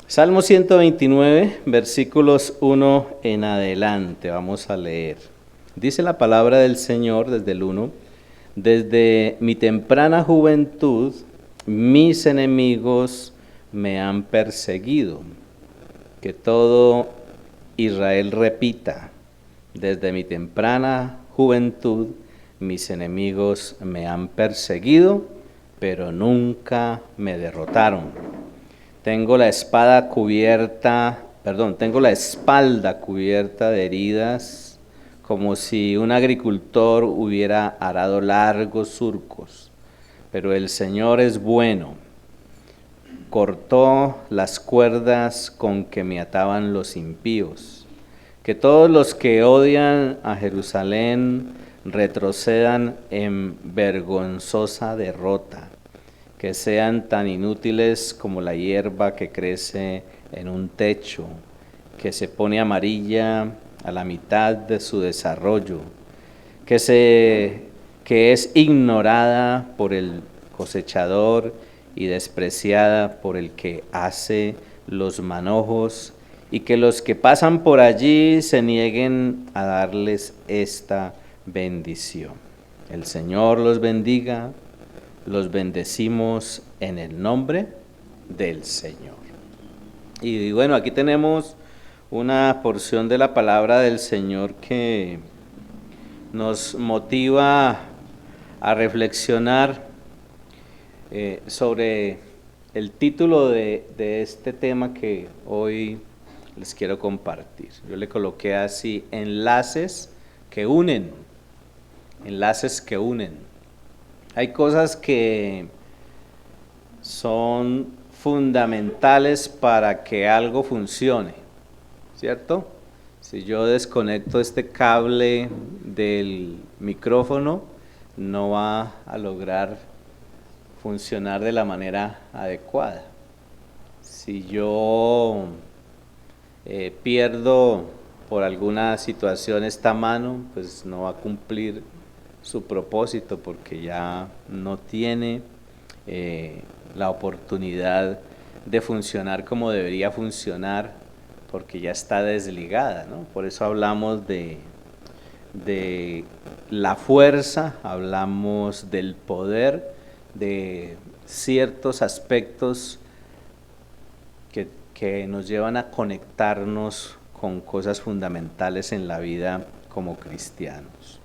Salmo 129, versículos 1 en adelante, vamos a leer. Dice la palabra del Señor desde el 1: Desde mi temprana juventud, mis enemigos me han perseguido. Que todo Israel repita: desde mi temprana juventud, mis enemigos me han perseguido, pero nunca me derrotaron. Tengo la espalda cubierta de heridas, como si un agricultor hubiera arado largos surcos. Pero el Señor es bueno. Cortó las cuerdas con que me ataban los impíos. Que todos los que odian a Jerusalén retrocedan en vergonzosa derrota. Que sean tan inútiles como la hierba que crece en un techo, que se pone amarilla a la mitad de su desarrollo, que es ignorada por el cosechador y despreciada por el que hace los manojos, y que los que pasan por allí se nieguen a darles esta bendición. El Señor los bendiga. Los bendecimos en el nombre del Señor. Y bueno, aquí tenemos una porción de la palabra del Señor que nos motiva a reflexionar sobre el título de este tema que hoy les quiero compartir. Yo le coloqué así: enlaces que unen. Enlaces que unen. Hay cosas que son fundamentales para que algo funcione, ¿cierto? Si yo desconecto este cable del micrófono, no va a lograr funcionar de la manera adecuada. Si yo pierdo por alguna situación esta mano, pues no va a cumplir su propósito, porque ya no tiene la oportunidad de funcionar como debería funcionar, porque ya está desligada, ¿no? Por eso hablamos de la fuerza, hablamos del poder, de ciertos aspectos que nos llevan a conectarnos con cosas fundamentales en la vida como cristianos.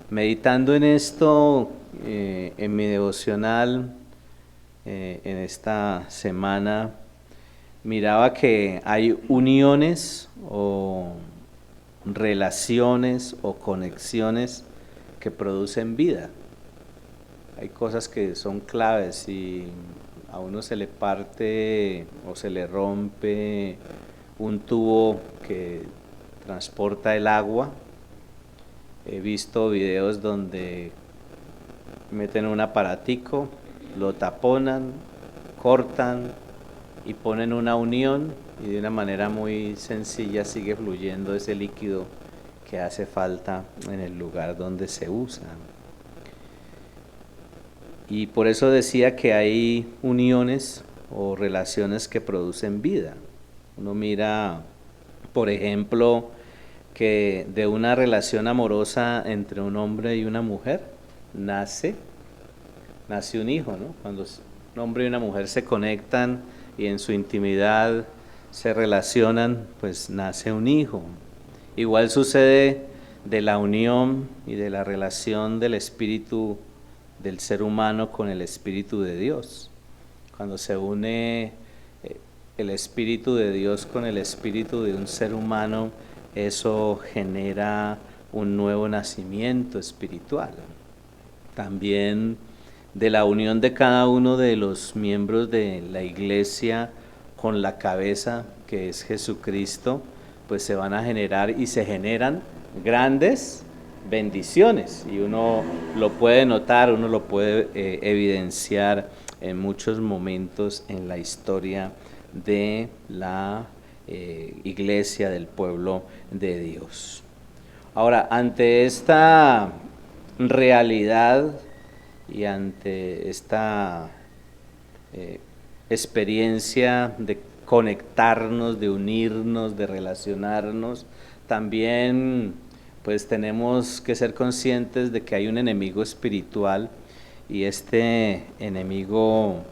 Meditando en esto, en mi devocional, en esta semana, miraba que hay uniones o relaciones o conexiones que producen vida. Hay cosas que son claves. Si a uno se le parte o se le rompe un tubo que transporta el agua, he visto videos donde meten un aparatico, lo taponan, cortan y ponen una unión, y de una manera muy sencilla sigue fluyendo ese líquido que hace falta en el lugar donde se usa. Y por eso decía que hay uniones o relaciones que producen vida. Uno mira, por ejemplo, que de una relación amorosa entre un hombre y una mujer nace un hijo, ¿no? Cuando un hombre y una mujer se conectan y en su intimidad se relacionan, pues nace un hijo. Igual sucede de la unión y de la relación del espíritu del ser humano con el espíritu de Dios. Cuando se une el espíritu de Dios con el espíritu de un ser humano, eso genera un nuevo nacimiento espiritual. También de la unión de cada uno de los miembros de la iglesia con la cabeza, que es Jesucristo, pues se van a generar y se generan grandes bendiciones, y uno lo puede notar, uno lo puede evidenciar en muchos momentos en la historia de la iglesia, del pueblo de Dios. Ahora, ante esta realidad y ante esta experiencia de conectarnos, de unirnos, de relacionarnos. También pues tenemos que ser conscientes de que hay un enemigo espiritual y este enemigo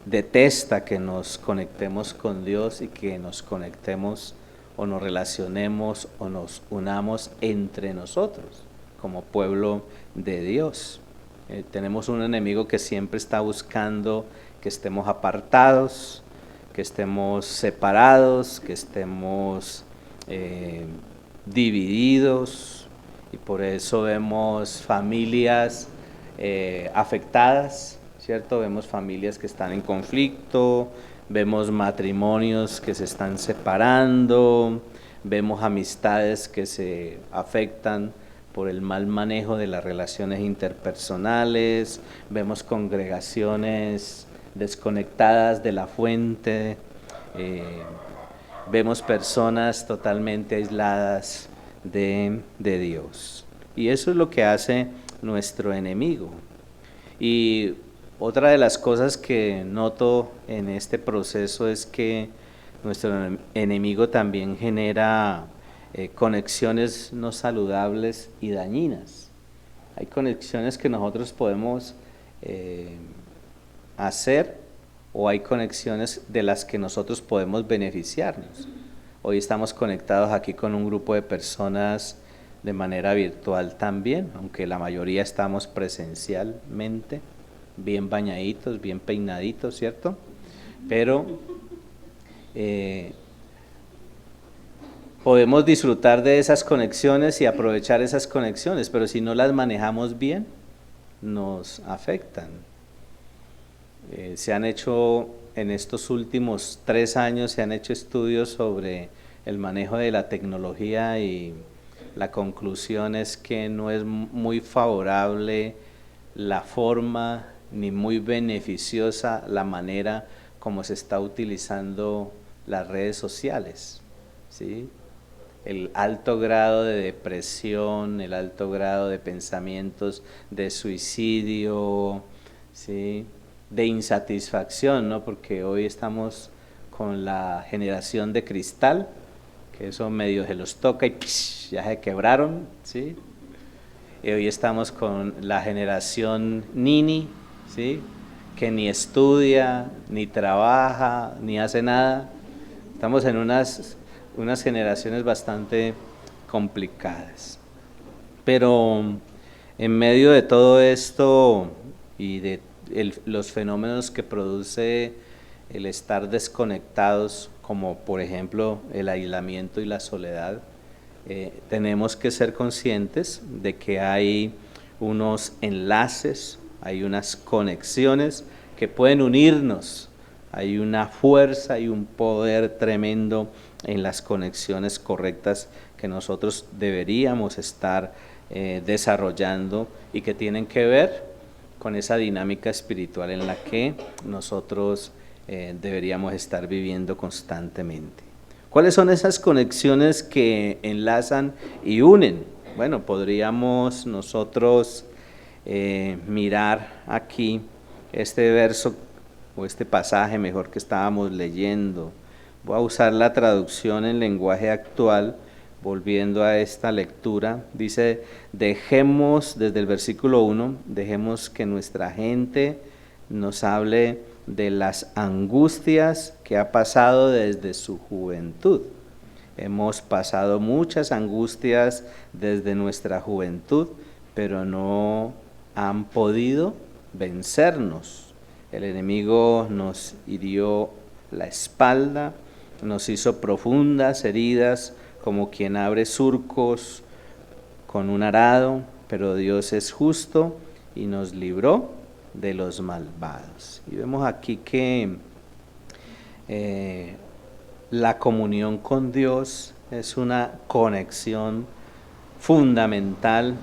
detesta que nos conectemos con Dios y que nos conectemos o nos relacionemos o nos unamos entre nosotros como pueblo de Dios. Tenemos un enemigo que siempre está buscando que estemos apartados, que estemos separados, que estemos divididos, y por eso vemos familias afectadas, ¿cierto? Vemos familias que están en conflicto, vemos matrimonios que se están separando, vemos amistades que se afectan por el mal manejo de las relaciones interpersonales, vemos congregaciones desconectadas de la fuente, vemos personas totalmente aisladas de Dios. Y eso es lo que hace nuestro enemigo. Y otra de las cosas que noto en este proceso es que nuestro enemigo también genera conexiones no saludables y dañinas. Hay conexiones que nosotros podemos hacer, o hay conexiones de las que nosotros podemos beneficiarnos. Hoy estamos conectados aquí con un grupo de personas de manera virtual también, aunque la mayoría estamos presencialmente, bien bañaditos, bien peinaditos, ¿cierto? Pero podemos disfrutar de esas conexiones y aprovechar esas conexiones, pero si no las manejamos bien, nos afectan. Se han hecho, en estos últimos 3 años, se han hecho estudios sobre el manejo de la tecnología y la conclusión es que no es muy favorable la forma ni muy beneficiosa la manera como se está utilizando las redes sociales, ¿sí? El alto grado de depresión, el alto grado de pensamientos de suicidio, ¿sí? De insatisfacción, ¿no? Porque hoy estamos con la generación de cristal, que eso medio se los toca y ya se quebraron, ¿sí? Y hoy estamos con la generación Nini, ¿sí? Que ni estudia, ni trabaja, ni hace nada. Estamos en unas generaciones bastante complicadas. Pero en medio de todo esto y de los fenómenos que produce el estar desconectados, como por ejemplo el aislamiento y la soledad, tenemos que ser conscientes de que hay unos enlaces, hay unas conexiones que pueden unirnos, hay una fuerza y un poder tremendo en las conexiones correctas que nosotros deberíamos estar desarrollando y que tienen que ver con esa dinámica espiritual en la que nosotros deberíamos estar viviendo constantemente. ¿Cuáles son esas conexiones que enlazan y unen? Bueno, podríamos nosotros mirar aquí este verso o este pasaje mejor que estábamos leyendo. Voy a usar la traducción en lenguaje actual, volviendo a esta lectura. Dice, dejemos, desde el versículo 1, dejemos que nuestra gente nos hable de las angustias que ha pasado desde su juventud. Hemos pasado muchas angustias desde nuestra juventud, pero no han podido vencernos. El enemigo nos hirió la espalda, nos hizo profundas heridas, como quien abre surcos con un arado, pero Dios es justo y nos libró de los malvados. Y vemos aquí que la comunión con Dios es una conexión fundamental,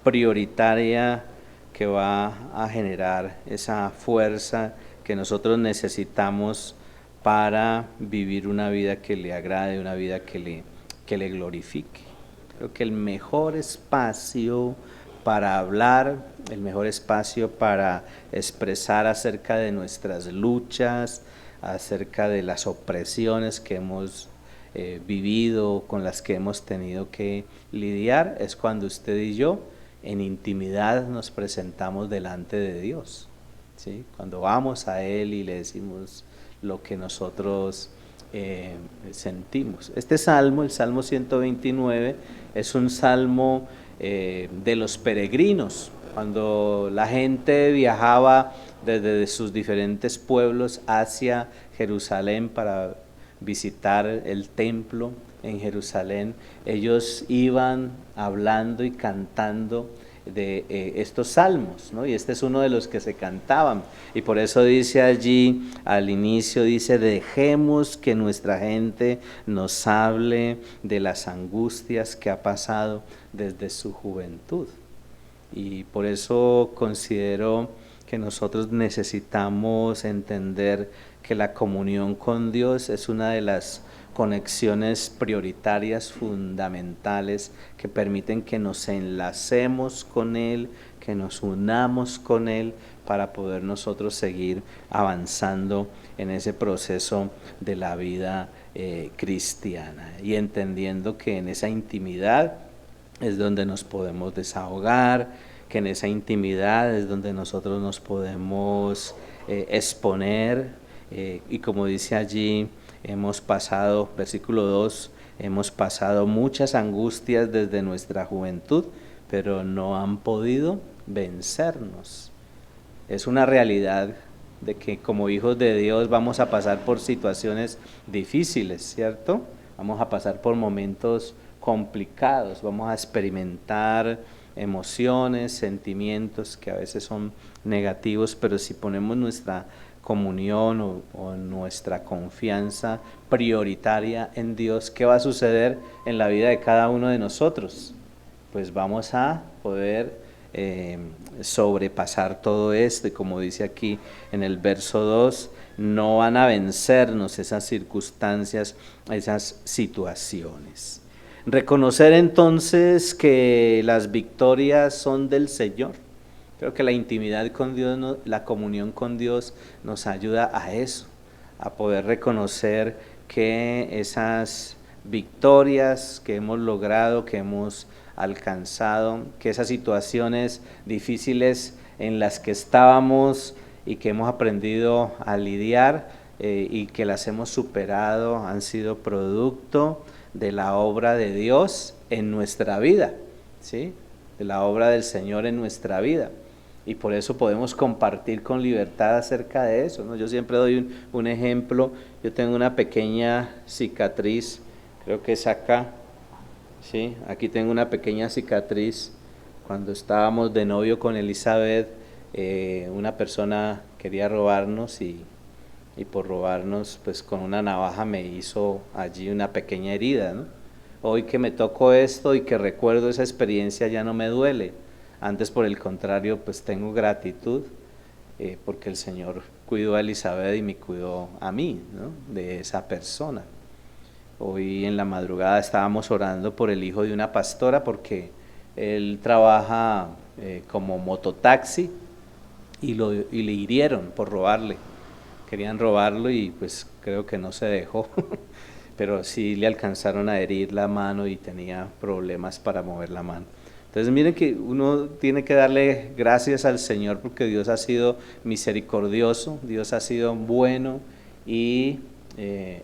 prioritaria, que va a generar esa fuerza que nosotros necesitamos para vivir una vida que le agrade, una vida que le glorifique. Creo que el mejor espacio para hablar, el mejor espacio para expresar acerca de nuestras luchas, acerca de las opresiones que hemos vivido, con las que hemos tenido que lidiar, es cuando usted y yo en intimidad nos presentamos delante de Dios, ¿sí? Cuando vamos a Él y le decimos lo que nosotros sentimos. Este salmo, el Salmo 129, es un salmo de los peregrinos. Cuando la gente viajaba desde sus diferentes pueblos hacia Jerusalén para visitar el templo en Jerusalén, ellos iban hablando y cantando de estos salmos, ¿no? Y este es uno de los que se cantaban, y por eso dice allí al inicio, dice: dejemos que nuestra gente nos hable de las angustias que ha pasado desde su juventud. Y por eso considero que nosotros necesitamos entender que la comunión con Dios es una de las conexiones prioritarias, fundamentales, que permiten que nos enlacemos con Él, que nos unamos con Él para poder nosotros seguir avanzando en ese proceso de la vida cristiana, y entendiendo que en esa intimidad es donde nos podemos desahogar, que en esa intimidad es donde nosotros nos podemos exponer, y como dice allí, hemos pasado, versículo 2, hemos pasado muchas angustias desde nuestra juventud, pero no han podido vencernos. Es una realidad de que como hijos de Dios vamos a pasar por situaciones difíciles, ¿cierto? Vamos a pasar por momentos complicados, vamos a experimentar emociones, sentimientos que a veces son negativos, pero si ponemos nuestra comunión o nuestra confianza prioritaria en Dios, ¿qué va a suceder en la vida de cada uno de nosotros? Pues vamos a poder sobrepasar todo esto, y como dice aquí en el verso 2, no van a vencernos esas circunstancias, esas situaciones. Reconocer entonces que las victorias son del Señor. Creo que la intimidad con Dios, la comunión con Dios nos ayuda a eso, a poder reconocer que esas victorias que hemos logrado, que hemos alcanzado, que esas situaciones difíciles en las que estábamos y que hemos aprendido a lidiar y que las hemos superado, han sido producto de la obra de Dios en nuestra vida, ¿sí? De la obra del Señor en nuestra vida. Y por eso podemos compartir con libertad acerca de eso, ¿no? Yo siempre doy un ejemplo. Yo tengo una pequeña cicatriz, creo que es acá, ¿sí? Aquí tengo una pequeña cicatriz. Cuando estábamos de novio con Elizabeth, una persona quería robarnos y por robarnos, pues con una navaja me hizo allí una pequeña herida, ¿no? Hoy que me tocó esto y que recuerdo esa experiencia, ya no me duele. Antes, por el contrario, pues tengo gratitud porque el Señor cuidó a Elizabeth y me cuidó a mí, ¿no? De esa persona. Hoy en la madrugada estábamos orando por el hijo de una pastora, porque él trabaja como mototaxi y le hirieron por robarle. Querían robarlo y pues creo que no se dejó, pero sí le alcanzaron a herir la mano y tenía problemas para mover la mano. Entonces miren que uno tiene que darle gracias al Señor, porque Dios ha sido misericordioso, Dios ha sido bueno, y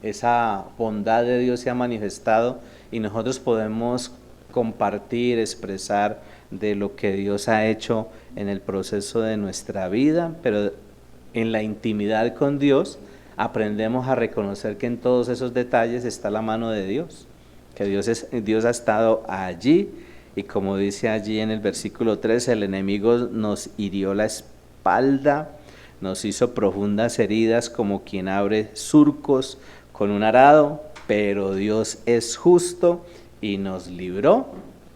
esa bondad de Dios se ha manifestado, y nosotros podemos compartir, expresar de lo que Dios ha hecho en el proceso de nuestra vida, pero en la intimidad con Dios aprendemos a reconocer que en todos esos detalles está la mano de Dios, que Dios ha estado allí. Y como dice allí en el versículo 3, el enemigo nos hirió la espalda, nos hizo profundas heridas como quien abre surcos con un arado, pero Dios es justo y nos libró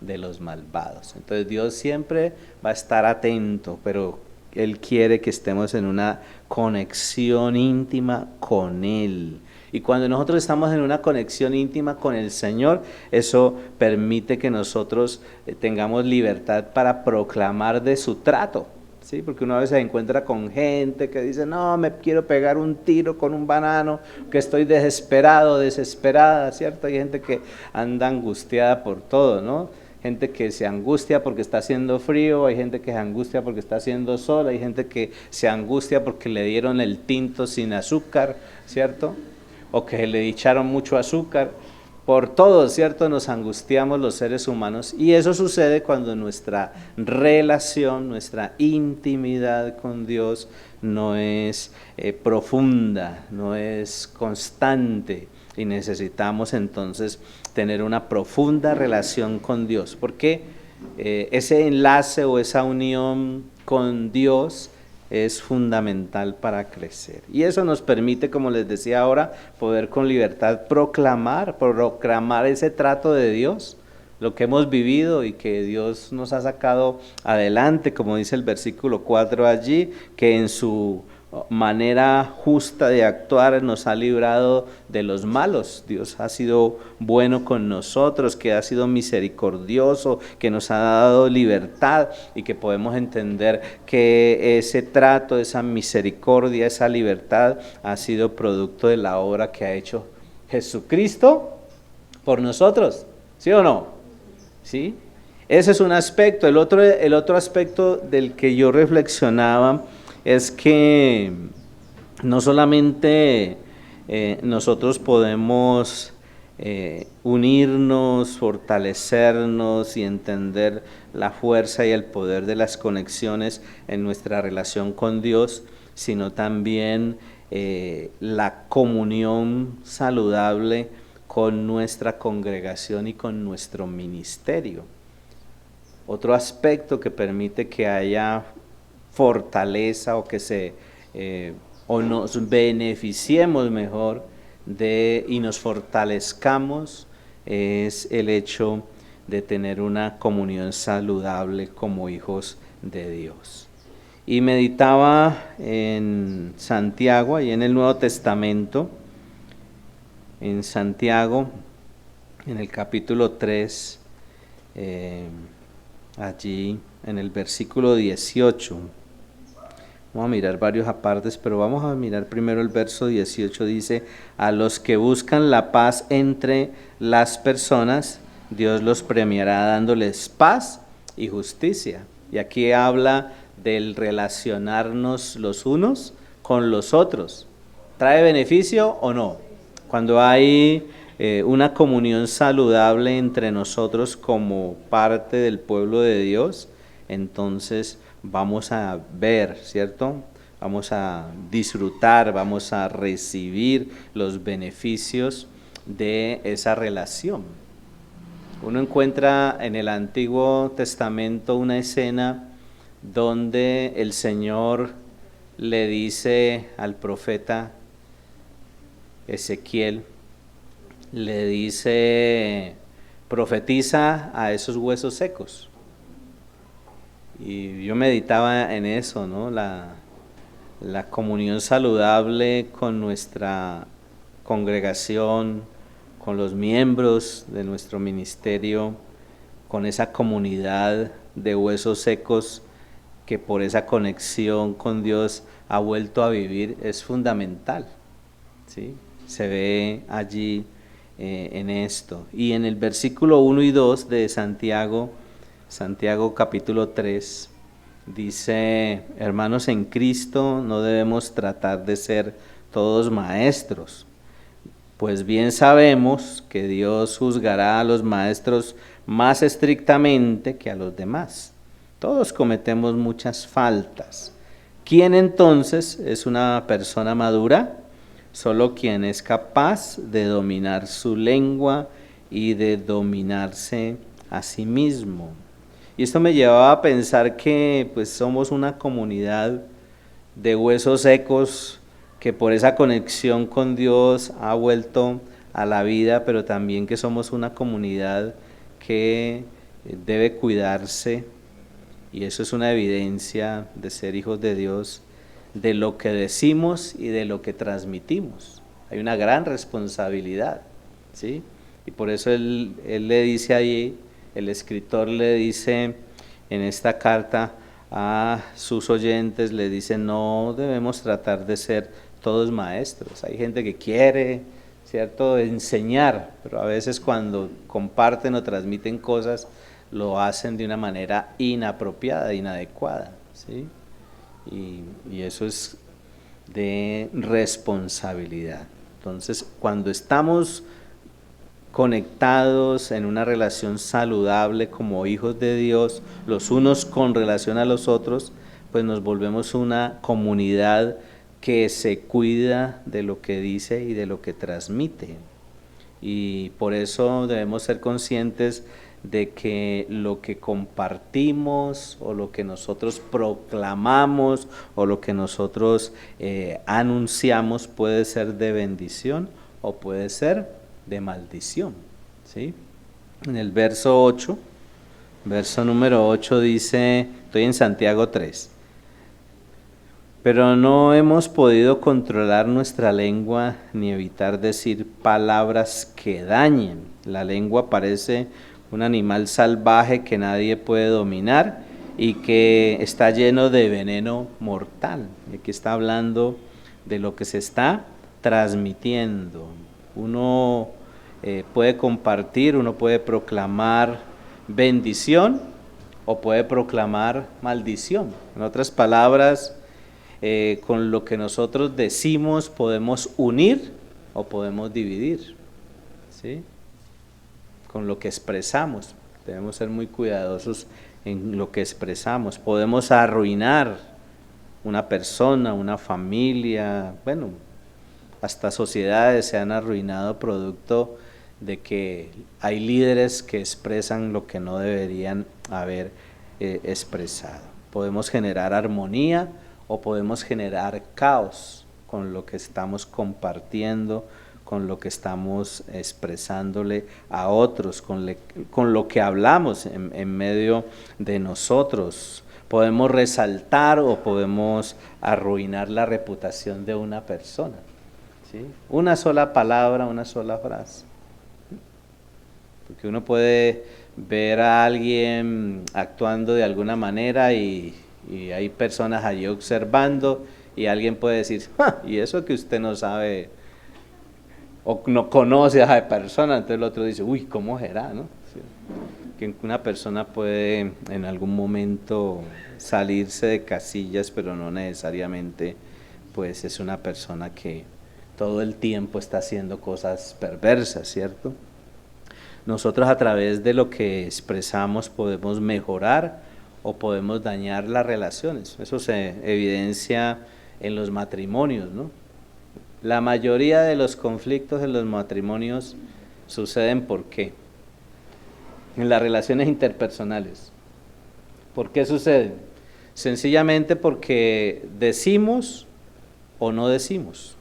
de los malvados. Entonces Dios siempre va a estar atento, pero Él quiere que estemos en una conexión íntima con Él. Y cuando nosotros estamos en una conexión íntima con el Señor, eso permite que nosotros tengamos libertad para proclamar de su trato, ¿sí? Porque uno a veces se encuentra con gente que dice, no, me quiero pegar un tiro con un banano, que estoy desesperado, desesperada, ¿cierto? Hay gente que anda angustiada por todo, ¿no? Gente que se angustia porque está haciendo frío, hay gente que se angustia porque está haciendo sol, hay gente que se angustia porque le dieron el tinto sin azúcar, ¿cierto? O que le echaron mucho azúcar. Por todo, ¿cierto? Nos angustiamos los seres humanos y eso sucede cuando nuestra relación, nuestra intimidad con Dios no es profunda, no es constante y necesitamos entonces tener una profunda relación con Dios, porque ese enlace o esa unión con Dios es fundamental para crecer. Y eso nos permite, como les decía ahora, poder con libertad proclamar ese trato de Dios, lo que hemos vivido y que Dios nos ha sacado adelante, como dice el versículo 4 allí, que en su manera justa de actuar nos ha librado de los malos. Dios ha sido bueno con nosotros, que ha sido misericordioso, que nos ha dado libertad y que podemos entender que ese trato, esa misericordia, esa libertad ha sido producto de la obra que ha hecho Jesucristo por nosotros, ¿sí o no? ¿Sí? Ese es un aspecto. El otro aspecto del que yo reflexionaba es que no solamente nosotros podemos unirnos, fortalecernos y entender la fuerza y el poder de las conexiones en nuestra relación con Dios, sino también la comunión saludable con nuestra congregación y con nuestro ministerio. Otro aspecto que permite que haya fortaleza o que o nos beneficiemos mejor y nos fortalezcamos es el hecho de tener una comunión saludable como hijos de Dios. Y meditaba en Santiago, y en el Nuevo Testamento, en Santiago, en el capítulo 3, allí en el versículo 18. Vamos a mirar varios apartes, pero vamos a mirar primero el verso 18. Dice, a los que buscan la paz entre las personas, Dios los premiará dándoles paz y justicia. Y aquí habla del relacionarnos los unos con los otros. ¿Trae beneficio o no? Cuando hay una comunión saludable entre nosotros como parte del pueblo de Dios, entonces vamos a ver, ¿cierto? Vamos a disfrutar, vamos a recibir los beneficios de esa relación. Uno encuentra en el Antiguo Testamento una escena donde el Señor le dice al profeta Ezequiel, le dice, profetiza a esos huesos secos. Y yo meditaba en eso, ¿no? La comunión saludable con nuestra congregación, con los miembros de nuestro ministerio, con esa comunidad de huesos secos que por esa conexión con Dios ha vuelto a vivir, es fundamental, ¿sí? Se ve allí en esto. Y en el versículo 1 y 2 de Santiago capítulo 3, dice, hermanos en Cristo, no debemos tratar de ser todos maestros, pues bien sabemos que Dios juzgará a los maestros más estrictamente que a los demás. Todos cometemos muchas faltas. ¿Quién entonces es una persona madura? Solo quien es capaz de dominar su lengua y de dominarse a sí mismo. Y esto me llevaba a pensar que pues somos una comunidad de huesos secos que por esa conexión con Dios ha vuelto a la vida, pero también que somos una comunidad que debe cuidarse, y eso es una evidencia de ser hijos de Dios, de lo que decimos y de lo que transmitimos. Hay una gran responsabilidad, ¿sí? Y por eso él le dice ahí, el escritor le dice en esta carta a sus oyentes, le dice, no debemos tratar de ser todos maestros. Hay gente que quiere, ¿cierto?, enseñar, pero a veces cuando comparten o transmiten cosas, lo hacen de una manera inapropiada, inadecuada, ¿sí? Y eso es de responsabilidad. Entonces, cuando estamos conectados en una relación saludable como hijos de Dios, los unos con relación a los otros, pues nos volvemos una comunidad que se cuida de lo que dice y de lo que transmite. Y por eso debemos ser conscientes de que lo que compartimos o lo que nosotros proclamamos o lo que nosotros anunciamos puede ser de bendición o puede ser de maldición, ¿sí? En el verso número 8 dice, estoy en Santiago 3, pero no hemos podido controlar nuestra lengua ni evitar decir palabras que dañen. La lengua parece un animal salvaje que nadie puede dominar y que está lleno de veneno mortal. Y aquí está hablando de lo que se está transmitiendo. Uno puede compartir, uno puede proclamar bendición o puede proclamar maldición. En otras palabras, con lo que nosotros decimos podemos unir o podemos dividir, ¿sí? Con lo que expresamos, debemos ser muy cuidadosos en lo que expresamos. Podemos arruinar una persona, una familia, bueno, hasta sociedades se han arruinado producto de que hay líderes que expresan lo que no deberían haber expresado. Podemos generar armonía o podemos generar caos con lo que estamos compartiendo, con lo que estamos expresándole a otros, con lo que hablamos en medio de nosotros. Podemos resaltar o podemos arruinar la reputación de una persona, ¿sí? Una sola palabra, una sola frase. Porque uno puede ver a alguien actuando de alguna manera y hay personas allí observando y alguien puede decir, y eso que usted no sabe o no conoce a esa persona, entonces el otro dice, uy, ¿cómo será, no? Sí. Que una persona puede en algún momento salirse de casillas, pero no necesariamente pues es una persona que todo el tiempo está haciendo cosas perversas, ¿cierto? Nosotros a través de lo que expresamos podemos mejorar o podemos dañar las relaciones. Eso se evidencia en los matrimonios, ¿no? La mayoría de los conflictos en los matrimonios suceden ¿por qué? En las relaciones interpersonales. ¿Por qué suceden? Sencillamente porque decimos o no decimos,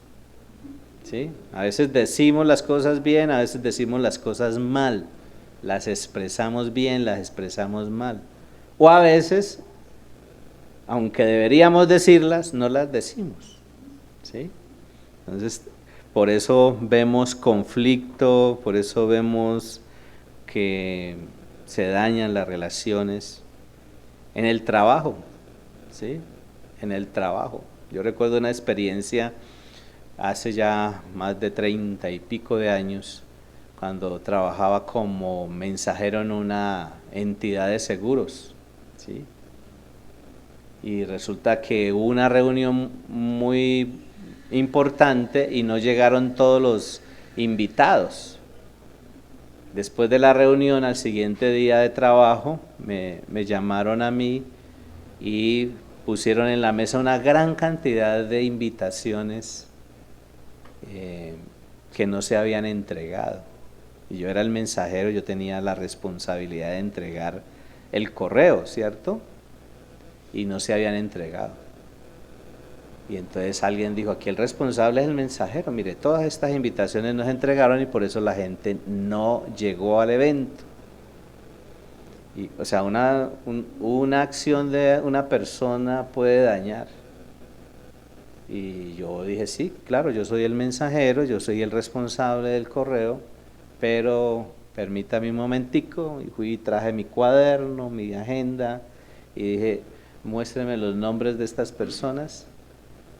¿sí? A veces decimos las cosas bien, a veces decimos las cosas mal, las expresamos bien, las expresamos mal. O a veces, aunque deberíamos decirlas, no las decimos, ¿sí? Entonces, por eso vemos conflicto, por eso vemos que se dañan las relaciones en el trabajo, ¿sí? En el trabajo. Yo recuerdo una experiencia hace ya más de 30 y pico de años, cuando trabajaba como mensajero en una entidad de seguros, ¿sí? Y resulta que hubo una reunión muy importante y no llegaron todos los invitados. Después de la reunión, al siguiente día de trabajo, me llamaron a mí y pusieron en la mesa una gran cantidad de invitaciones que no se habían entregado. Y yo era el mensajero, yo tenía la responsabilidad de entregar el correo, ¿cierto? Y no se habían entregado. Y entonces alguien dijo, aquí el responsable es el mensajero, mire, todas estas invitaciones no se entregaron y por eso la gente no llegó al evento. Y, o sea, una acción de una persona puede dañar. Y yo dije, sí, claro, yo soy el mensajero, yo soy el responsable del correo, pero permítame un momentico, y fui y traje mi cuaderno, mi agenda, y dije, muéstreme los nombres de estas personas.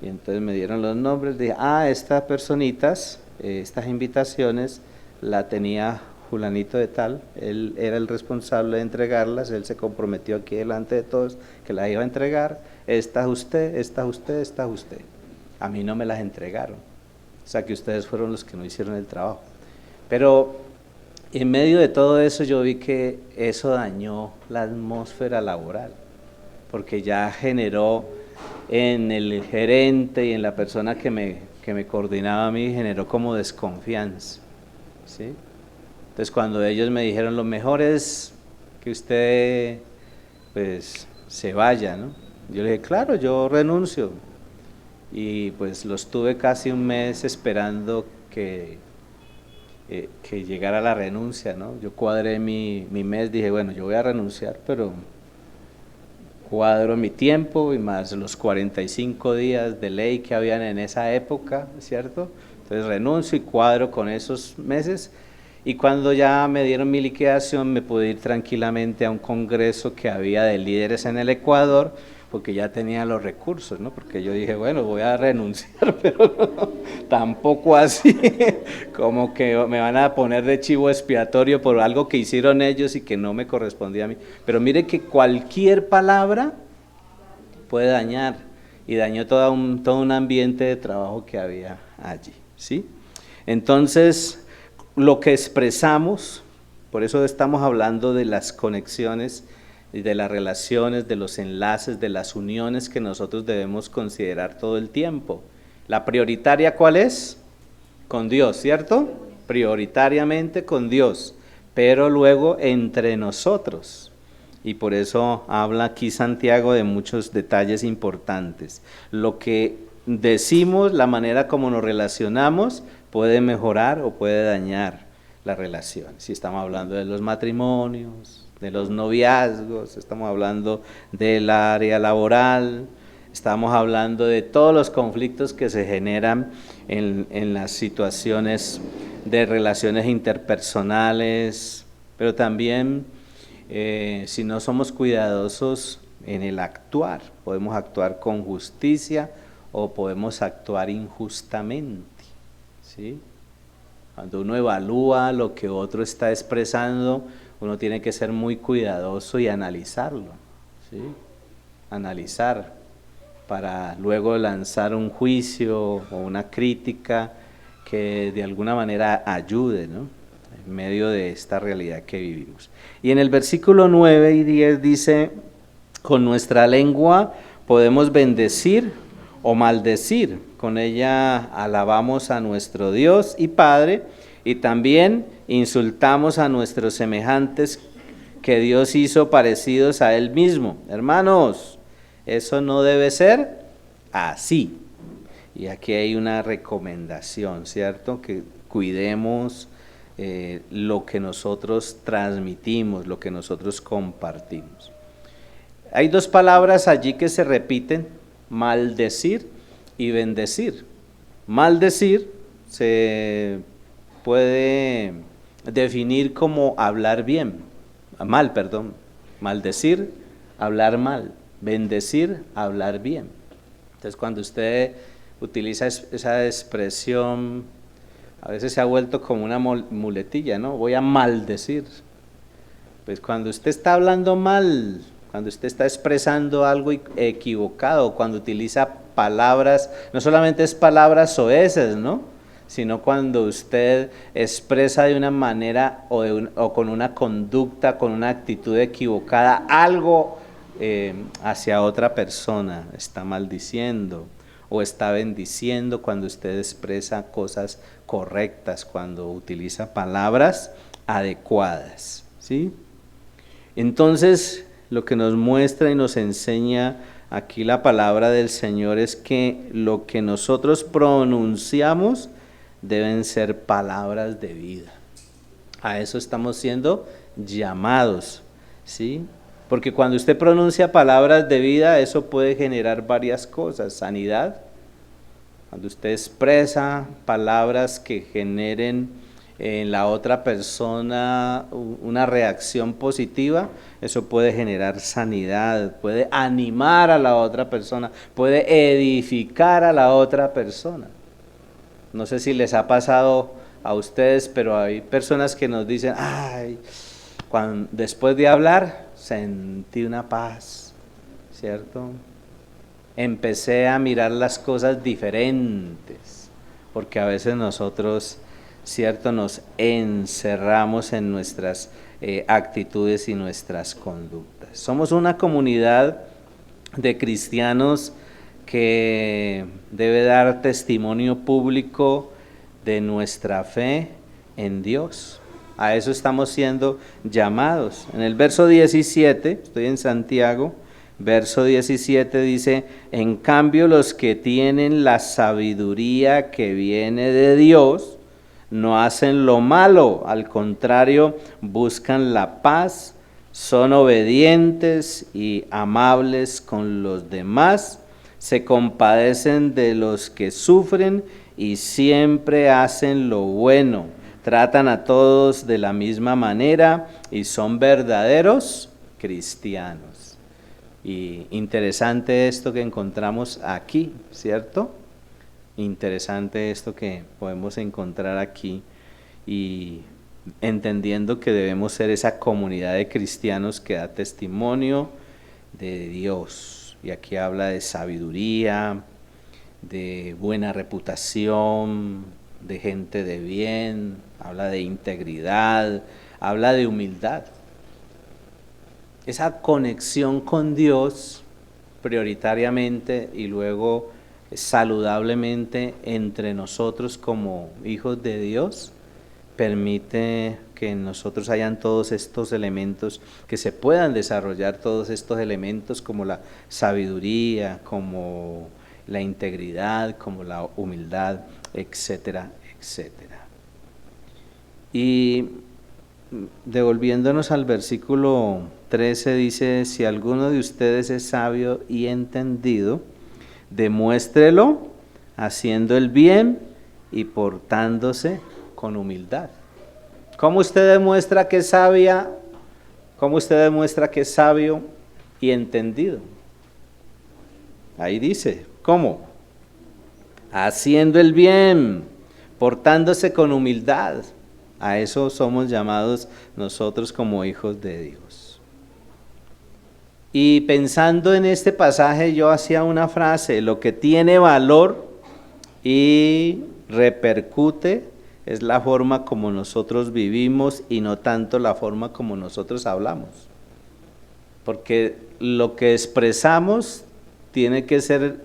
Y entonces me dieron los nombres, dije, estas personitas, estas invitaciones, la tenía fulanito de tal, él era el responsable de entregarlas, él se comprometió aquí delante de todos que las iba a entregar, esta es usted, esta es usted, esta es usted. A mí no me las entregaron, o sea que ustedes fueron los que no hicieron el trabajo. Pero en medio de todo eso yo vi que eso dañó la atmósfera laboral, porque ya generó en el gerente y en la persona que me coordinaba a mí, generó como desconfianza, ¿sí? Entonces cuando ellos me dijeron, lo mejor es que usted pues se vaya, ¿no? Yo le dije, claro, yo renuncio. Y pues los tuve casi un mes esperando que llegara la renuncia, ¿no? Yo cuadré mi mes, dije, bueno, yo voy a renunciar, pero cuadro mi tiempo y más los 45 días de ley que habían en esa época, ¿cierto? Entonces renuncio y cuadro con esos meses, y cuando ya me dieron mi liquidación me pude ir tranquilamente a un congreso que había de líderes en el Ecuador, porque ya tenía los recursos, ¿no? Porque yo dije, bueno, voy a renunciar, pero no, tampoco así, como que me van a poner de chivo expiatorio por algo que hicieron ellos y que no me correspondía a mí. Pero mire que cualquier palabra puede dañar, y dañó todo un ambiente de trabajo que había allí, ¿sí? Entonces, lo que expresamos, por eso estamos hablando de las conexiones y de las relaciones, de los enlaces, de las uniones que nosotros debemos considerar todo el tiempo. La prioritaria, ¿cuál es? Con Dios, ¿cierto? Prioritariamente con Dios, pero luego entre nosotros. Y por eso habla aquí Santiago de muchos detalles importantes. Lo que decimos, la manera como nos relacionamos, puede mejorar o puede dañar la relación. Si estamos hablando de los matrimonios, de los noviazgos, estamos hablando del área laboral, estamos hablando de todos los conflictos que se generan en las situaciones de relaciones interpersonales, pero también si no somos cuidadosos en el actuar, podemos actuar con justicia o podemos actuar injustamente, ¿sí? Cuando uno evalúa lo que otro está expresando, uno tiene que ser muy cuidadoso y analizarlo, ¿sí? Analizar para luego lanzar un juicio o una crítica que de alguna manera ayude, ¿no?, en medio de esta realidad que vivimos. Y en el versículo 9 y 10 dice, con nuestra lengua podemos bendecir o maldecir, con ella alabamos a nuestro Dios y Padre, y también insultamos a nuestros semejantes que Dios hizo parecidos a Él mismo. Hermanos, eso no debe ser así. Y aquí hay una recomendación, ¿cierto? Que cuidemos lo que nosotros transmitimos, lo que nosotros compartimos. Hay dos palabras allí que se repiten, maldecir y bendecir. Maldecir se puede definir como hablar mal, maldecir, hablar mal, bendecir, hablar bien. Entonces cuando usted utiliza esa expresión, a veces se ha vuelto como una muletilla, ¿no? Voy a maldecir. Pues cuando usted está hablando mal, cuando usted está expresando algo equivocado, cuando utiliza palabras, no solamente es palabras soeces, ¿no?, sino cuando usted expresa de una manera o con una conducta, con una actitud equivocada, algo hacia otra persona, está maldiciendo o está bendiciendo cuando usted expresa cosas correctas, cuando utiliza palabras adecuadas, ¿sí? Entonces, lo que nos muestra y nos enseña aquí la palabra del Señor es que lo que nosotros pronunciamos deben ser palabras de vida. A eso estamos siendo llamados, ¿sí? Porque cuando usted pronuncia palabras de vida, eso puede generar varias cosas. Sanidad, cuando usted expresa palabras que generen en la otra persona una reacción positiva, eso puede generar sanidad, puede animar a la otra persona, puede edificar a la otra persona. No sé si les ha pasado a ustedes, pero hay personas que nos dicen, ay, después de hablar sentí una paz, ¿cierto? Empecé a mirar las cosas diferentes, porque a veces nosotros, ¿cierto?, nos encerramos en nuestras actitudes y nuestras conductas. Somos una comunidad de cristianos que debe dar testimonio público de nuestra fe en Dios. A eso estamos siendo llamados. En el verso 17, estoy en Santiago, verso 17 dice, en cambio los que tienen la sabiduría que viene de Dios, no hacen lo malo, al contrario, buscan la paz, son obedientes y amables con los demás, se compadecen de los que sufren y siempre hacen lo bueno, tratan a todos de la misma manera y son verdaderos cristianos. Y interesante esto que encontramos aquí, ¿cierto? Interesante esto que podemos encontrar aquí y entendiendo que debemos ser esa comunidad de cristianos que da testimonio de Dios. Y aquí habla de sabiduría, de buena reputación, de gente de bien, habla de integridad, habla de humildad. Esa conexión con Dios prioritariamente y luego saludablemente entre nosotros como hijos de Dios permite que en nosotros hayan todos estos elementos, que se puedan desarrollar todos estos elementos como la sabiduría, como la integridad, como la humildad, etcétera, etcétera. Y devolviéndonos al versículo 13 dice, si alguno de ustedes es sabio y entendido, demuéstrelo haciendo el bien y portándose con humildad. ¿Cómo usted demuestra que es sabia? ¿Cómo usted demuestra que es sabio y entendido? Ahí dice, ¿cómo? Haciendo el bien, portándose con humildad. A eso somos llamados nosotros como hijos de Dios. Y pensando en este pasaje yo hacía una frase, lo que tiene valor y repercute es la forma como nosotros vivimos y no tanto la forma como nosotros hablamos. Porque lo que expresamos tiene que ser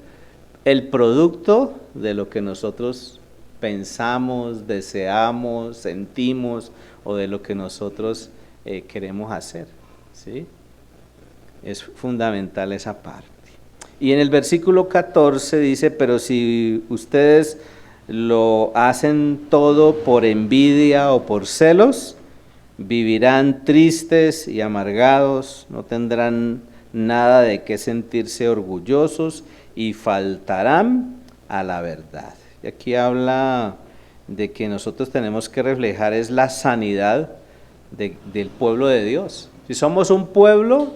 el producto de lo que nosotros pensamos, deseamos, sentimos o de lo que nosotros queremos hacer, ¿sí? Es fundamental esa parte. Y en el versículo 14 dice, pero si ustedes lo hacen todo por envidia o por celos, vivirán tristes y amargados, no tendrán nada de qué sentirse orgullosos y faltarán a la verdad. Y aquí habla de que nosotros tenemos que reflejar es la sanidad del pueblo de Dios. Si somos un pueblo,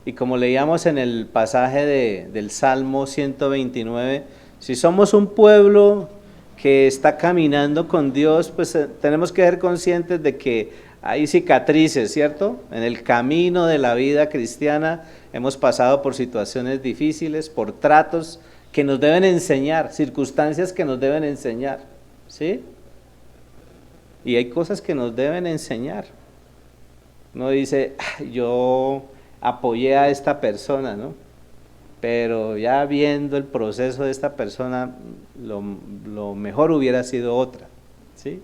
y como leíamos en el pasaje del Salmo 129, si somos un pueblo que está caminando con Dios, pues tenemos que ser conscientes de que hay cicatrices, ¿cierto? En el camino de la vida cristiana hemos pasado por situaciones difíciles, por tratos que nos deben enseñar, circunstancias que nos deben enseñar, ¿sí? Y hay cosas que nos deben enseñar. Uno dice, yo apoyé a esta persona, ¿no? Pero ya viendo el proceso de esta persona, lo mejor hubiera sido otra, ¿sí?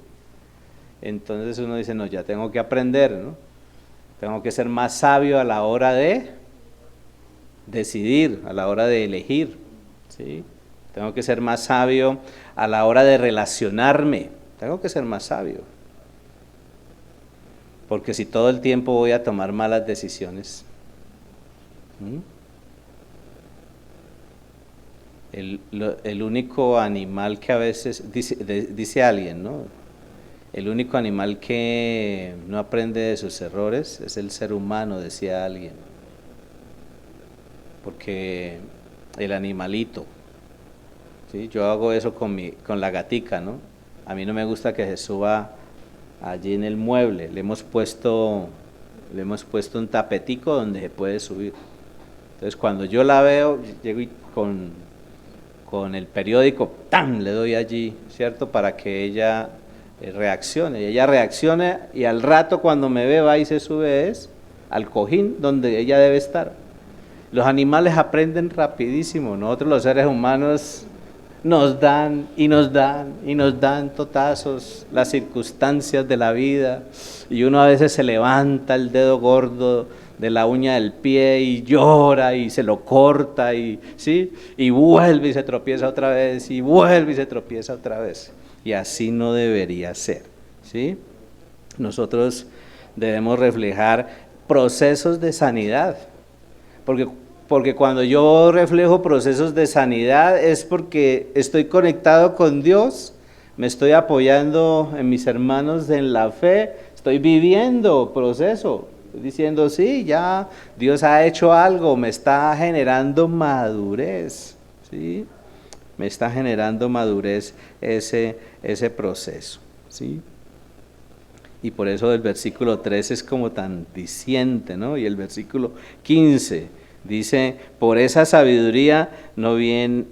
Entonces uno dice, no, ya tengo que aprender, ¿no? Tengo que ser más sabio a la hora de decidir, a la hora de elegir, ¿sí? Tengo que ser más sabio a la hora de relacionarme, tengo que ser más sabio. Porque si todo el tiempo voy a tomar malas decisiones, el único animal que a veces, dice alguien, ¿no? El único animal que no aprende de sus errores es el ser humano, decía alguien. Porque el animalito, ¿sí? Yo hago eso con la gatica, ¿no? A mí no me gusta que se suba allí en el mueble. Le hemos puesto un tapetico donde se puede subir. Entonces cuando yo la veo, llego y con el periódico, ¡tan!, le doy allí, ¿cierto? Para que ella reaccione. Y ella reacciona y al rato cuando me ve va y se sube al cojín donde ella debe estar. Los animales aprenden rapidísimo. Nosotros los seres humanos nos dan y nos dan y nos dan totazos las circunstancias de la vida, y uno a veces se levanta el dedo gordo de la uña del pie y llora y se lo corta ¿sí? Y vuelve y se tropieza otra vez y vuelve y se tropieza otra vez, y así no debería ser, ¿sí? Nosotros debemos reflejar procesos de sanidad, porque cuando yo reflejo procesos de sanidad es porque estoy conectado con Dios, me estoy apoyando en mis hermanos en la fe, estoy viviendo proceso, estoy diciendo, sí, ya Dios ha hecho algo, me está generando madurez, ¿sí? Me está generando madurez ese proceso, ¿sí? Y por eso el versículo 13 es como tan diciente, ¿no? Y el versículo 15 dice, por esa sabiduría no viene,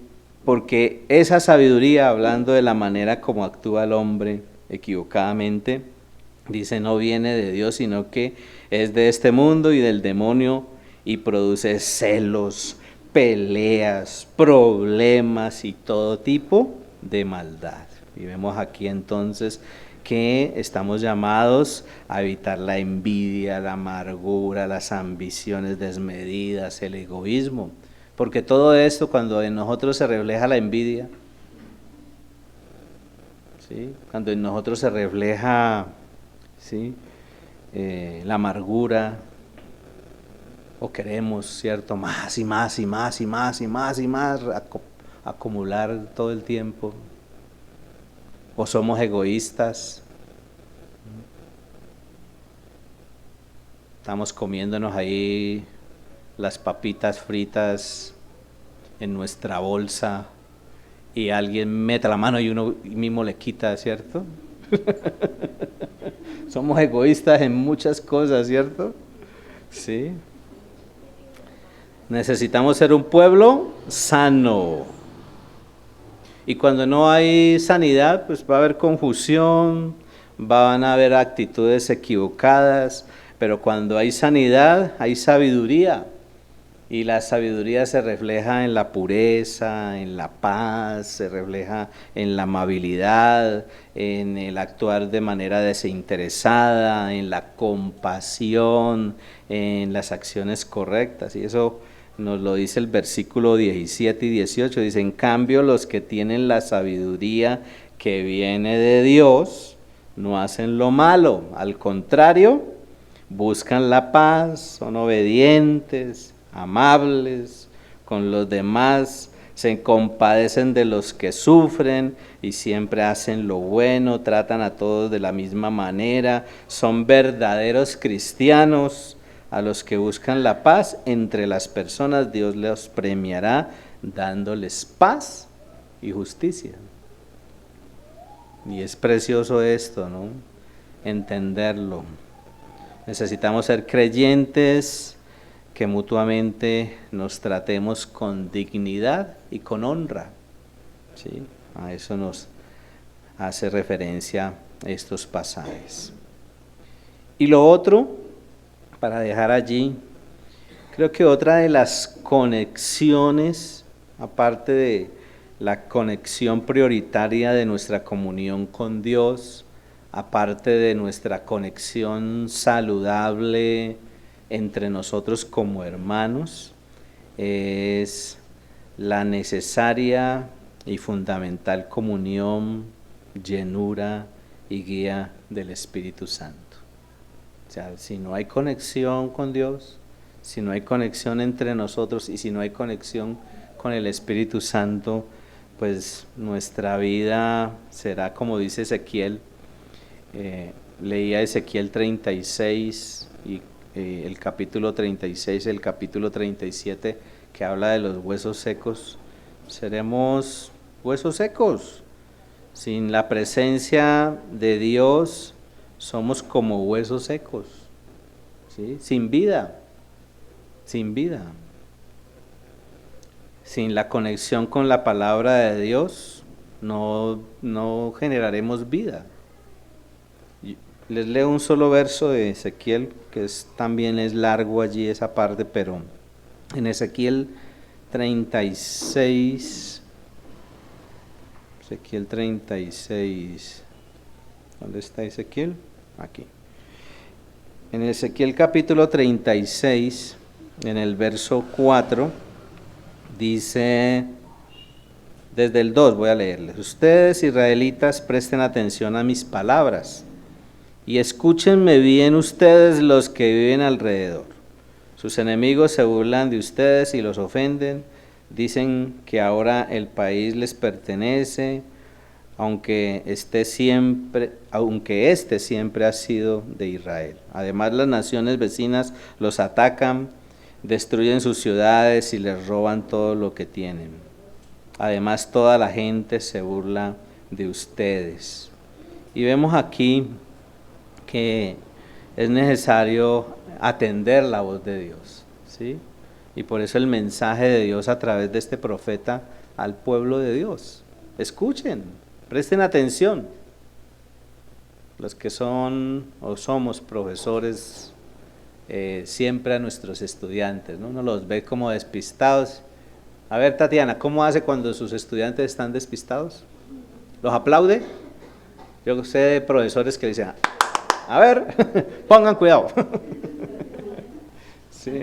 porque esa sabiduría, hablando de la manera como actúa el hombre equivocadamente, dice, no viene de Dios, sino que es de este mundo y del demonio, y produce celos, peleas, problemas y todo tipo de maldad. Y vemos aquí entonces que estamos llamados a evitar la envidia, la amargura, las ambiciones desmedidas, el egoísmo, porque todo esto, cuando en nosotros se refleja la envidia, ¿sí? Cuando en nosotros se refleja, ¿sí?, la amargura, o queremos, ¿cierto?, más y más y más y más y más y más, acumular todo el tiempo, o somos egoístas, estamos comiéndonos ahí las papitas fritas en nuestra bolsa y alguien mete la mano y uno mismo le quita, ¿cierto? Somos egoístas en muchas cosas, ¿cierto? Sí. Necesitamos ser un pueblo sano. Y cuando no hay sanidad, pues va a haber confusión, van a haber actitudes equivocadas, pero cuando hay sanidad, hay sabiduría. Y la sabiduría se refleja en la pureza, en la paz, se refleja en la amabilidad, en el actuar de manera desinteresada, en la compasión, en las acciones correctas. Y eso nos lo dice el versículo 17 y 18. Dice, en cambio, los que tienen la sabiduría que viene de Dios no hacen lo malo. Al contrario, buscan la paz, son obedientes, amables con los demás, se compadecen de los que sufren y siempre hacen lo bueno, tratan a todos de la misma manera, son verdaderos cristianos. A los que buscan la paz entre las personas, Dios los premiará dándoles paz y justicia. Y es precioso esto, ¿no? Entenderlo. Necesitamos ser creyentes que mutuamente nos tratemos con dignidad y con honra, ¿sí? A eso nos hace referencia estos pasajes. Y lo otro, para dejar allí, creo que otra de las conexiones, aparte de la conexión prioritaria de nuestra comunión con Dios, aparte de nuestra conexión saludable entre nosotros como hermanos, es la necesaria y fundamental comunión, llenura y guía del Espíritu Santo. O sea, si no hay conexión con Dios, si no hay conexión entre nosotros y si no hay conexión con el Espíritu Santo, pues nuestra vida será, como dice Ezequiel, Leía Ezequiel 36 y el capítulo 36, el capítulo 37, que habla de los huesos secos. Seremos huesos secos. Sin la presencia de Dios somos como huesos secos, ¿sí? Sin vida, sin vida. Sin la conexión con la palabra de Dios no generaremos vida. Les leo un solo verso de Ezequiel, que también es largo allí esa parte, pero en Ezequiel 36, ¿dónde está Ezequiel? Aquí. En Ezequiel capítulo 36, en el verso 4, dice, desde el 2 voy a leerles: ustedes, israelitas, presten atención a mis palabras y escúchenme bien ustedes los que viven alrededor. Sus enemigos se burlan de ustedes y los ofenden, dicen que ahora el país les pertenece, aunque este siempre ha sido de Israel. Además, las naciones vecinas los atacan, destruyen sus ciudades y les roban todo lo que tienen. Además, toda la gente se burla de ustedes. Y vemos aquí que es necesario atender la voz de Dios, ¿sí? Y por eso el mensaje de Dios a través de este profeta al pueblo de Dios. Escuchen, presten atención. Los que son o somos profesores, siempre a nuestros estudiantes, ¿no? Uno los ve como despistados. A ver, Tatiana, ¿cómo hace cuando sus estudiantes están despistados? ¿Los aplaude? Yo sé de profesores que dicen, a ver, pongan cuidado. Sí.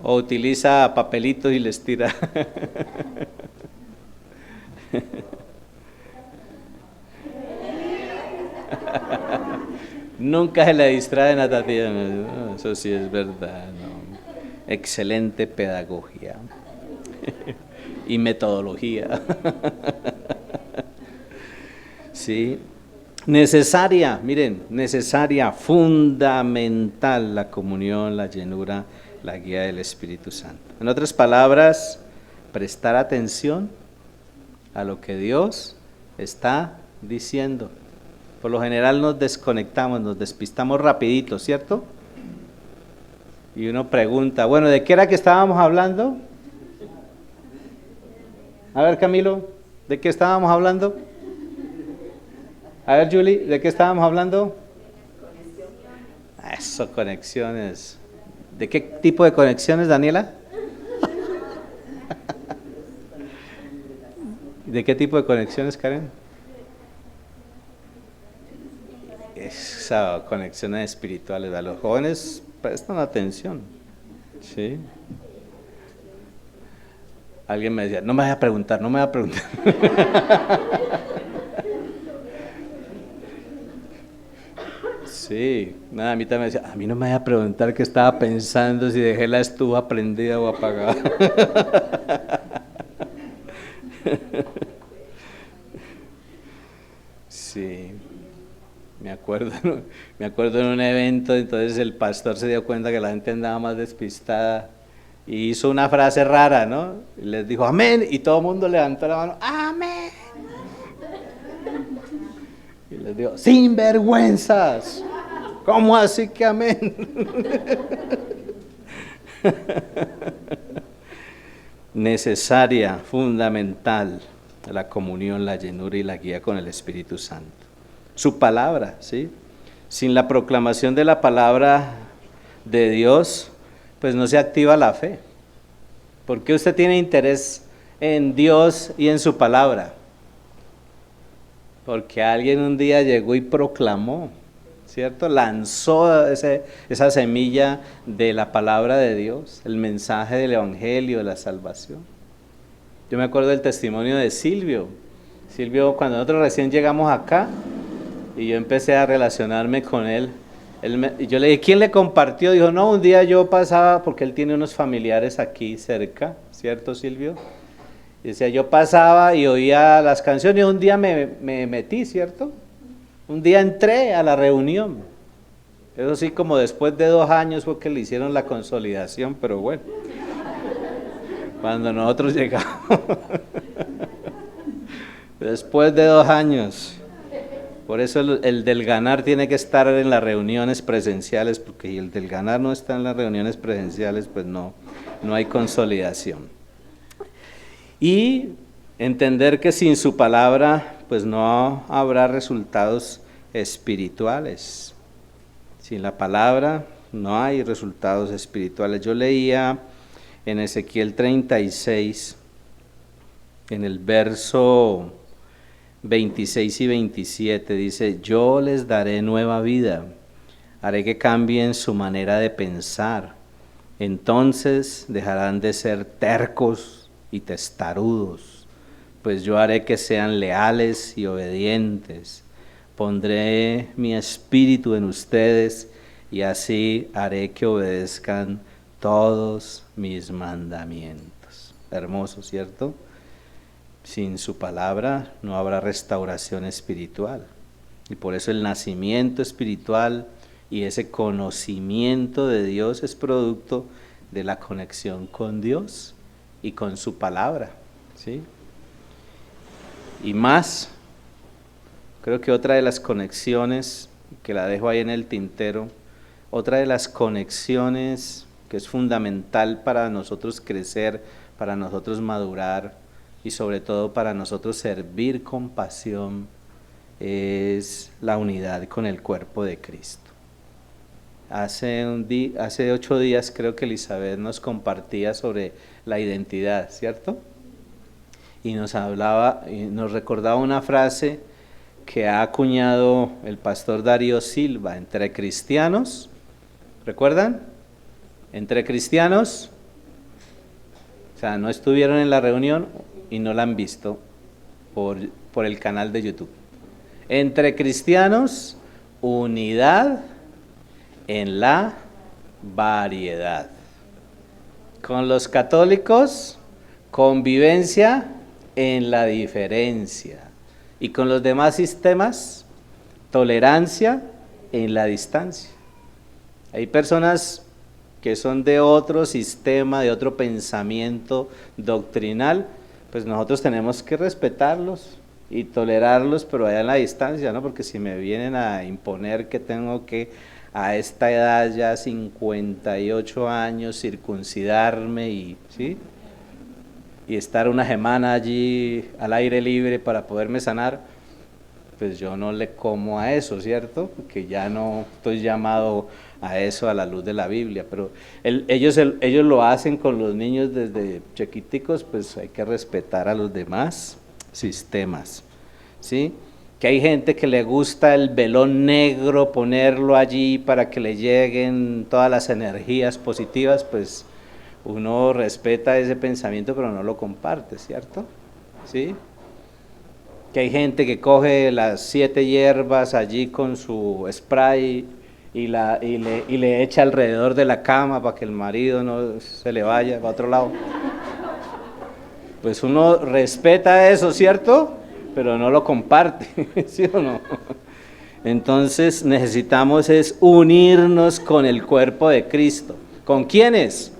O utiliza papelitos y les tira. Nunca se le distraen a Tatiana. No, eso sí es verdad, no. Excelente pedagogía y metodología. Sí, necesaria, miren, necesaria, fundamental la comunión, la llenura, la guía del Espíritu Santo. En otras palabras, prestar atención a lo que Dios está diciendo. Por lo general nos desconectamos, nos despistamos rapidito, ¿cierto? Y uno pregunta, bueno, ¿de qué era que estábamos hablando? A ver, Camilo, ¿de qué estábamos hablando? A ver, Julie, ¿de qué estábamos hablando? Eso, conexiones. ¿De qué tipo de conexiones, Daniela? ¿De qué tipo de conexiones, Karen? Esa conexiones espirituales. A los jóvenes prestan atención. ¿Sí? Alguien me decía, no me vaya a preguntar, no me vaya a preguntar. Sí, nada, a mí también me decía, a mí no me vaya a preguntar qué estaba pensando, si dejé la estufa prendida o apagada. Sí, me acuerdo en un evento, entonces el pastor se dio cuenta que la gente andaba más despistada y hizo una frase rara, ¿no? Y les dijo, amén, y todo el mundo levantó la mano, amén. Y les dijo, sinvergüenzas. ¿Cómo así que amén? Necesaria, fundamental, la comunión, la llenura y la guía con el Espíritu Santo. Su palabra, ¿sí? Sin la proclamación de la palabra de Dios, pues no se activa la fe. ¿Por qué usted tiene interés en Dios y en su palabra? Porque alguien un día llegó y proclamó, ¿cierto? Lanzó esa semilla de la palabra de Dios, el mensaje del Evangelio, de la salvación. Yo me acuerdo del testimonio de Silvio. Silvio, cuando nosotros recién llegamos acá y yo empecé a relacionarme con él, yo le dije, ¿quién le compartió? Dijo, no, un día yo pasaba, porque él tiene unos familiares aquí cerca, ¿cierto, Silvio? Decía, yo pasaba y oía las canciones y un día me metí, ¿cierto? Un día entré a la reunión. Eso sí, como después de 2 años fue que le hicieron la consolidación, pero bueno, cuando nosotros llegamos, después de 2 años. Por eso el del ganar tiene que estar en las reuniones presenciales, porque si el del ganar no está en las reuniones presenciales, pues no hay consolidación. Y entender que sin su palabra, pues no habrá resultados espirituales. Sin la palabra no hay resultados espirituales. Yo leía en Ezequiel 36, en el verso 26 y 27, dice, yo les daré nueva vida, haré que cambien su manera de pensar, entonces dejarán de ser tercos y testarudos, pues yo haré que sean leales y obedientes, pondré mi espíritu en ustedes y así haré que obedezcan todos mis mandamientos. Hermoso, ¿cierto? Sin su palabra no habrá restauración espiritual. Y por eso el nacimiento espiritual y ese conocimiento de Dios es producto de la conexión con Dios y con su palabra, ¿sí? Y más, creo que otra de las conexiones, que la dejo ahí en el tintero, otra de las conexiones que es fundamental para nosotros crecer, para nosotros madurar, y sobre todo para nosotros servir con pasión, es la unidad con el cuerpo de Cristo. Hace 8 días creo que Elizabeth nos compartía sobre la identidad, ¿cierto? Y nos hablaba, y nos recordaba una frase que ha acuñado el pastor Darío Silva: entre cristianos, ¿recuerdan? Entre cristianos, o sea, no estuvieron en la reunión y no la han visto por el canal de YouTube. Entre cristianos, unidad en la variedad. Con los católicos, convivencia en la diferencia. Y con los demás sistemas, tolerancia en la distancia. Hay personas que son de otro sistema, de otro pensamiento doctrinal, pues nosotros tenemos que respetarlos y tolerarlos, pero allá en la distancia, ¿no? Porque si me vienen a imponer que tengo que a esta edad ya 58 años circuncidarme y ¿sí? Y estar una semana allí al aire libre para poderme sanar, pues yo no le como a eso, ¿cierto? Porque ya no estoy llamado a eso a la luz de la Biblia, pero ellos lo hacen con los niños desde chiquiticos, pues hay que respetar a los demás sistemas, ¿sí? Que hay gente que le gusta el velón negro, ponerlo allí para que le lleguen todas las energías positivas, pues uno respeta ese pensamiento, pero no lo comparte, ¿cierto? ¿Sí? Que hay gente que coge las 7 hierbas allí con su spray y le echa alrededor de la cama para que el marido no se le vaya para otro lado. Pues uno respeta eso, ¿cierto? Pero no lo comparte, ¿sí o no? Entonces necesitamos es unirnos con el cuerpo de Cristo. ¿Con quiénes?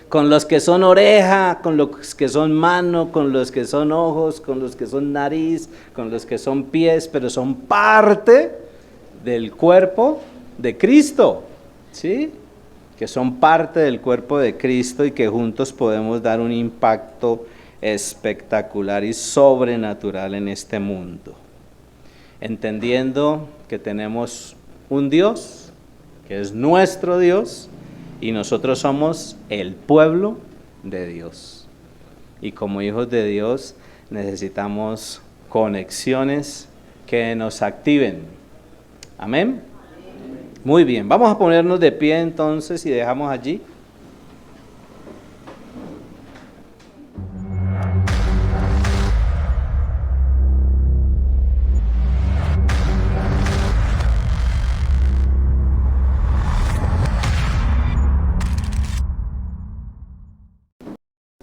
Con los que son oreja, con los que son mano, con los que son ojos, con los que son nariz, con los que son pies, pero son parte del cuerpo de Cristo, ¿sí? Que son parte del cuerpo de Cristo y que juntos podemos dar un impacto espectacular y sobrenatural en este mundo. Entendiendo que tenemos un Dios, que es nuestro Dios, y nosotros somos el pueblo de Dios. Y como hijos de Dios necesitamos conexiones que nos activen. Amén. Muy bien, vamos a ponernos de pie entonces y dejamos allí